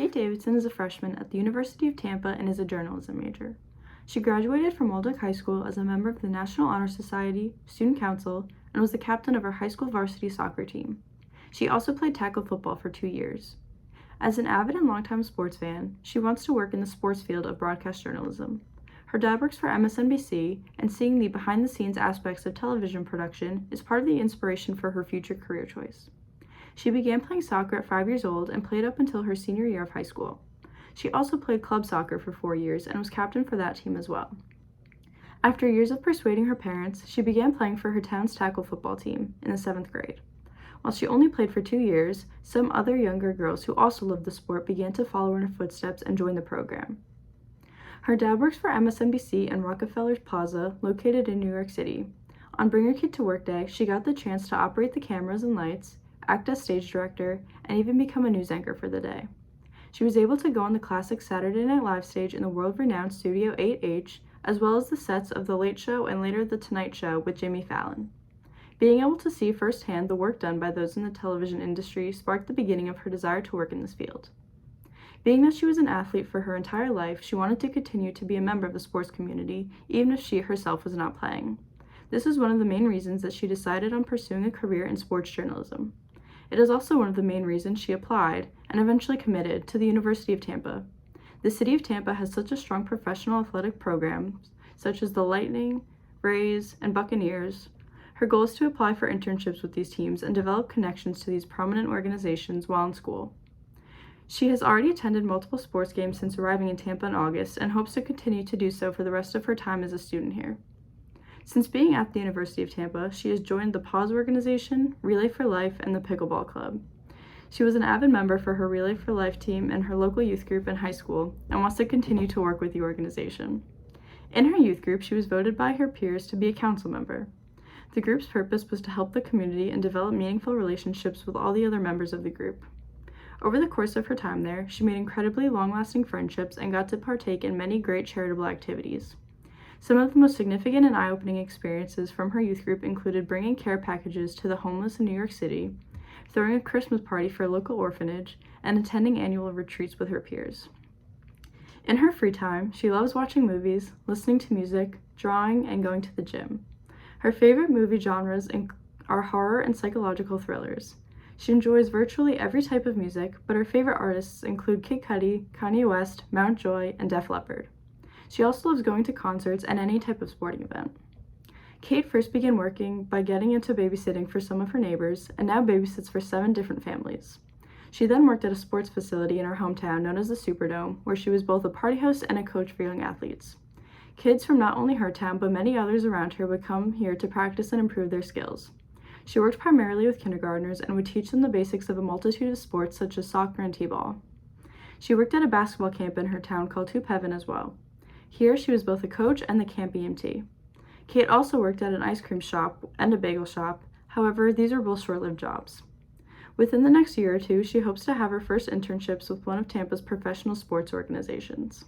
Kate Davidson is a freshman at the University of Tampa and is a journalism major. She graduated from Waldock High School as a member of the National Honor Society, Student Council, and was the captain of her high school varsity soccer team. She also played tackle football for 2 years. As an avid and longtime sports fan, she wants to work in the sports field of broadcast journalism. Her dad works for MSNBC, and seeing the behind-the-scenes aspects of television production is part of the inspiration for her future career choice. She began playing soccer at 5 years old and played up until her senior year of high school. She also played club soccer for 4 years and was captain for that team as well. After years of persuading her parents, she began playing for her town's tackle football team in the 7th grade. While she only played for 2 years, some other younger girls who also loved the sport began to follow in her footsteps and join the program. Her dad works for MSNBC and Rockefeller Plaza, located in New York City. On Bring Your Kid to Work Day, she got the chance to operate the cameras and lights, act as stage director, and even become a news anchor for the day. She was able to go on the classic Saturday Night Live stage in the world-renowned Studio 8H, as well as the sets of The Late Show and later The Tonight Show with Jimmy Fallon. Being able to see firsthand the work done by those in the television industry sparked the beginning of her desire to work in this field. Being that she was an athlete for her entire life, she wanted to continue to be a member of the sports community, even if she herself was not playing. This is one of the main reasons that she decided on pursuing a career in sports journalism. It is also one of the main reasons she applied, and eventually committed, to the University of Tampa. The city of Tampa has such a strong professional athletic programs, such as the Lightning, Rays, and Buccaneers. Her goal is to apply for internships with these teams and develop connections to these prominent organizations while in school. She has already attended multiple sports games since arriving in Tampa in August and hopes to continue to do so for the rest of her time as a student here. Since being at the University of Tampa, she has joined the Pause organization, Relay for Life, and the Pickleball Club. She was an avid member for her Relay for Life team and her local youth group in high school and wants to continue to work with the organization. In her youth group, she was voted by her peers to be a council member. The group's purpose was to help the community and develop meaningful relationships with all the other members of the group. Over the course of her time there, she made incredibly long-lasting friendships and got to partake in many great charitable activities. Some of the most significant and eye-opening experiences from her youth group included bringing care packages to the homeless in New York City, throwing a Christmas party for a local orphanage, and attending annual retreats with her peers. In her free time, she loves watching movies, listening to music, drawing, and going to the gym. Her favorite movie genres are horror and psychological thrillers. She enjoys virtually every type of music, but her favorite artists include Kid Cudi, Kanye West, Mountjoy, and Def Leppard. She also loves going to concerts and any type of sporting event. Kate first began working by getting into babysitting for some of her neighbors, and now babysits for 7 different families. She then worked at a sports facility in her hometown known as the Superdome, where she was both a party host and a coach for young athletes. Kids from not only her town, but many others around her would come here to practice and improve their skills. She worked primarily with kindergartners and would teach them the basics of a multitude of sports such as soccer and t-ball. She worked at a basketball camp in her town called Hoop Heaven as well. Here, she was both a coach and the camp EMT. Kate also worked at an ice cream shop and a bagel shop. However, these are both short-lived jobs. Within the next year or two, she hopes to have her first internships with one of Tampa's professional sports organizations.